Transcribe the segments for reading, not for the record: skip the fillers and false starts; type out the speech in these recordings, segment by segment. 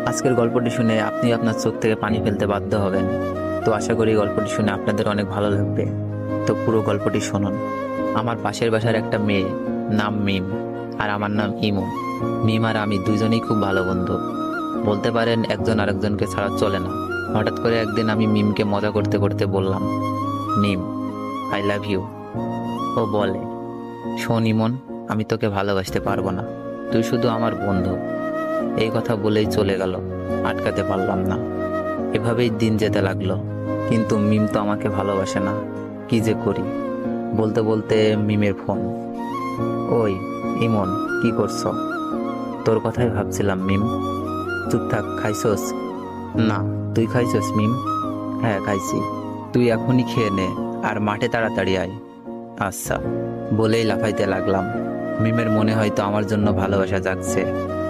আজকের গল্পটি শুনে আপনি আপনার চোখ থেকে পানি ফেলতে বাধ্য হবেন। তো আশা করি গল্পটি শুনে আপনাদের অনেক ভালো লাগবে। তো পুরো গল্পটি শুনুন। আমার পাশের বাসার একটা মেয়ে, নাম মিম, আর আমার নাম ইমু। মিম আর আমি দুইজনেই খুব ভালো বন্ধু, বলতে পারেন একজন আরেকজনকে ছাড়া চলে না। হঠাৎ করে একদিন আমি মিমকে মজা করতে করতে বললাম, মিম, আই লাভ ইউ। ও বলে, শোন ইমন, আমি তোকে ভালোবাসতে পারবো না, তুই শুধু আমার বন্ধু। এই কথা বলেই চলে গেল, আটকাতে পারলাম না। এভাবেই দিন যেতে লাগলো, কিন্তু মিম তো আমাকে ভালোবাসে না। কি যে করি। বলতে বলতে মিমের ফোন। ওই ইমন, কি করছো? তোর কথাই ভাবছিলাম মিম। চুপ থাক, খাইছস? না, তুই খাইছস মিম? হ্যাঁ খাইছি। তুই এখনই খেয়ে নে, আর মাঠে তাড়াতাড়ি আয়। আচ্ছা, বলেই লাফাইতে লাগলাম। মিমের মনে হয়তো আমার জন্য ভালোবাসা জাগছে।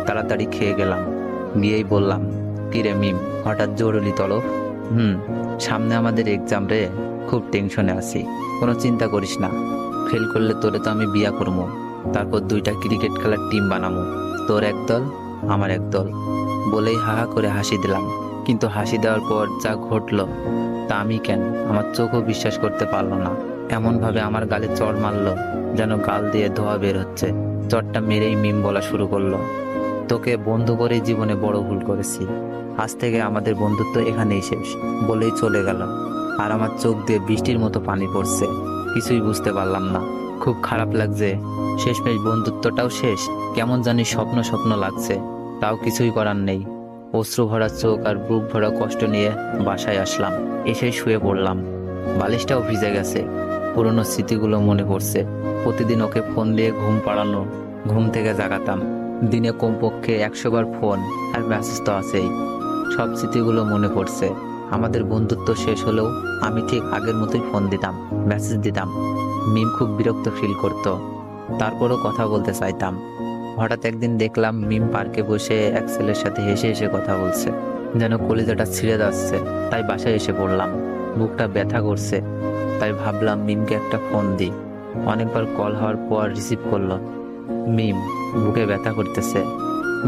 তাড়াতাড়ি খেয়ে গেলাম, গিয়েই বললাম, কিরে মিম, হঠাৎ জরুরি তলব? সামনে আমাদের এক্সাম রে, খুব টেনশনে আছি। কোনো চিন্তা করিস না, ফেল করলে তোরে তো আমি বিয়া করবো, তারপর 2টা ক্রিকেট খেলার টিম বানাবো, তোর এক দল আমার এক দল। বলেই হাহা করে হাসি দিলাম। কিন্তু হাসি দেওয়ার পর যা ঘটলো তা আমি কেন, আমার চোখও বিশ্বাস করতে পারলো না। এমনভাবে আমার গালে চড় মারলো যেন গাল দিয়ে ধোয়া বের হচ্ছে। চড়টা মেরেই মিম বলা শুরু করলো, তোকে বন্ধু করে জীবনে বড় ভুল করেছি, আজ থেকে আমাদের বন্ধুত্ব এখানেই শেষ। বলেই চলে গেল। আর আমার চোখ দিয়ে বৃষ্টির মতো পানি পড়ছে। কিছুই বুঝতে পারলাম না, খুব খারাপ লাগছে। শেষমেশ বন্ধুত্বটাও শেষ। কেমন জানি স্বপ্ন স্বপ্ন লাগছে, তাও কিছুই করার নেই। অশ্রু ভরা চোখ আর বুক ভরা কষ্ট নিয়ে বাসায় আসলাম। এসে শুয়ে পড়লাম। বালিশটাও ভিজে গেছে। পুরনো স্মৃতিগুলো মনে পড়ছে। প্রতিদিন ওকে ফোন দিয়ে ঘুম পাড়ানো, ঘুম থেকে জাগাতাম। দিনে কমপক্ষে 100 বার ফোন আর মেসেজ তো আছেই। সব স্মৃতিগুলো মনে পড়ছে। আমাদের বন্ধুত্ব শেষ হলেও আমি ঠিক আগের মতোই ফোন দিতাম, মেসেজ দিতাম। মিম খুব বিরক্ত ফিল করত, তারপরও কথা বলতে চাইতাম। হঠাৎ একদিন দেখলাম মিম পার্কে বসে এক ছেলের সাথে হেসে হেসে কথা বলছে, যেন কলিজাটা ছিঁড়ে যাচ্ছে। তাই বাসায় এসে পড়লাম। বুকটা ব্যথা করছে, তাই ভাবলাম মিমকে একটা ফোন দিই। অনেকবার কল হওয়ার পর রিসিভ করলো। মিম, বুকে ব্যথা করতেছে।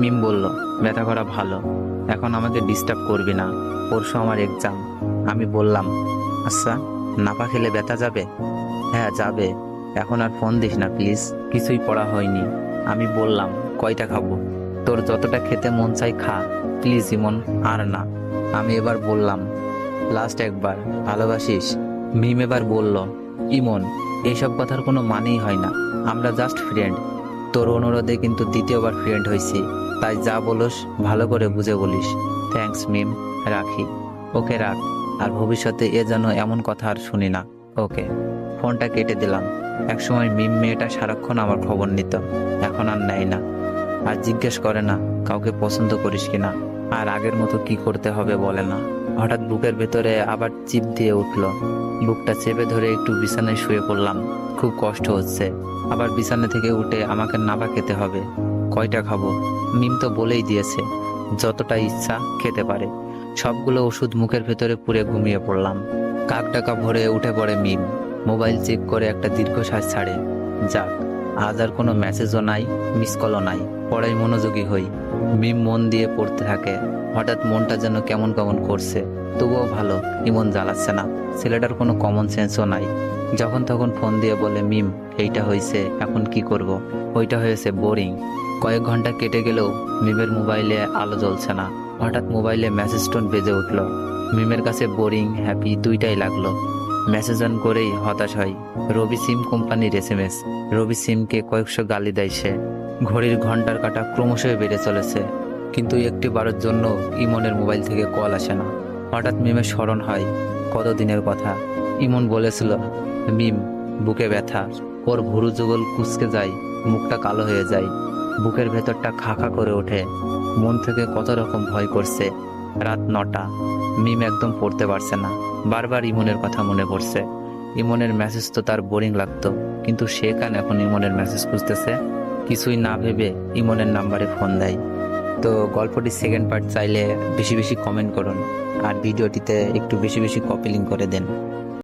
মিম বলল, ব্যথা করা ভালো, এখন আমাকে ডিস্টার্ব করবি না, পরশু আমার এক্সাম। আমি বললাম, আচ্ছা, নাপা খেলে ব্যথা যাবে? হ্যাঁ যাবে, এখন আর ফোন দিস না প্লিজ, কিছুই পড়া হয়নি। আমি বললাম, কয়টা খাবো? তোর যতটা খেতে মন চাই খা, প্লিজ ইমন, আর না। আমি এবার বললাম, লাস্ট একবার, ভালোবাসিস? মিম এবার বলল, ইমন, এইসব কথার কোনো মানেই হয় না, আমরা জাস্ট ফ্রেন্ড। তোর অনুরোধে কিন্তু দ্বিতীয়বার ফ্রেন্ড হয়েছি, তাই যা বলোস ভালো করে বুঝে বলিস। থ্যাঙ্কস মিম, রাখি। ওকে রাখ, আর ভবিষ্যতে এ যেন এমন কথা আর শুনি না। ওকে। ফোনটা কেটে দিলাম। একসময় মিম মেয়েটা সারাক্ষণ আমার খবর নিত, এখন আর নেয় না। আর জিজ্ঞেস করে না কাউকে পছন্দ করিস কিনা, আর আগের মতো কি করতে হবে বলে না। হঠাৎ বুকের ভেতরে আবার চিপ দিয়ে উঠলো। বুকটা চেপে ধরে একটু বিছানায় শুয়ে পড়লাম। খুব কষ্ট হচ্ছে। আবার বিছানা থেকে উঠে আমাকে নাবা খেতে হবে। কয়টা খাবো? মিম তো বলেই দিয়েছে যতটা ইচ্ছা খেতে পারে। সবগুলো ওষুধ মুখের ভেতরে পুরে ঘুমিয়ে পড়লাম। কাক ডাকা ভরে উঠে পড়ে মিম। মোবাইল চেক করে একটা দীর্ঘশ্বাস ছাড়ে। যাক, আজ আর কোনো মেসেজও নাই, মিস কলও নাই। পড়াই মনোযোগী হই। মিম মন দিয়ে পড়তে থাকে। হঠাৎ মনটা যেন কেমন কেমন করছে। তবুও ভালো, ইমন জ্বালাচ্ছে না। ছেলেটার কোনো কমন সেন্সও নাই। যখন তখন ফোন দিয়ে বলে, মিম, এইটা হয়েছে, এখন কি করব? ওইটা হয়েছে, বোরিং। কয়েক ঘন্টা কেটে গেলেও মিমের মোবাইলে আলো জ্বলছে না। হঠাৎ মোবাইলে মেসেজ টোন বেজে উঠল। মিমের কাছে বোরিং হ্যাপি দুইটাই লাগলো। মেসেজ অন করেই হতাশ হয়। রবি সিম কোম্পানির SMS। রবি সিমকে কয়েকশো গালি দেয় সে। ঘড়ির ঘন্টার কাঁটা ক্রমশই বেড়ে চলেছে, কিন্তু একটি বারের জন্য ইমনের মোবাইল থেকে কল আসে না। হঠাৎ মিমের স্মরণ হয় কতদিনের কথা। ইমন বলেছিল, মিম, বুকে ব্যথা। ওর ভুরু যুগল কুঁচকে যায়, মুখটা কালো হয়ে যায়, বুকের ভেতরটা খা খা করে ওঠে। মন থেকে কত রকম ভয় করছে। রাত 9টা। মিম একদম পড়তে পারছে না। বারবার ইমনের কথা মনে পড়ছে। ইমনের মেসেজ তো তার বোরিং লাগতো, কিন্তু সে কেন এখন ইমনের মেসেজ খুঁজতেছে? কিছুই না ভেবে ইমনের নাম্বারে ফোন দেয়। তো গল্পটির সেকেন্ড পার্ট চাইলে বেশি বেশি কমেন্ট করুন, আর ভিডিওটিতে একটু বেশি বেশি কপি লিঙ্ক করে দেন।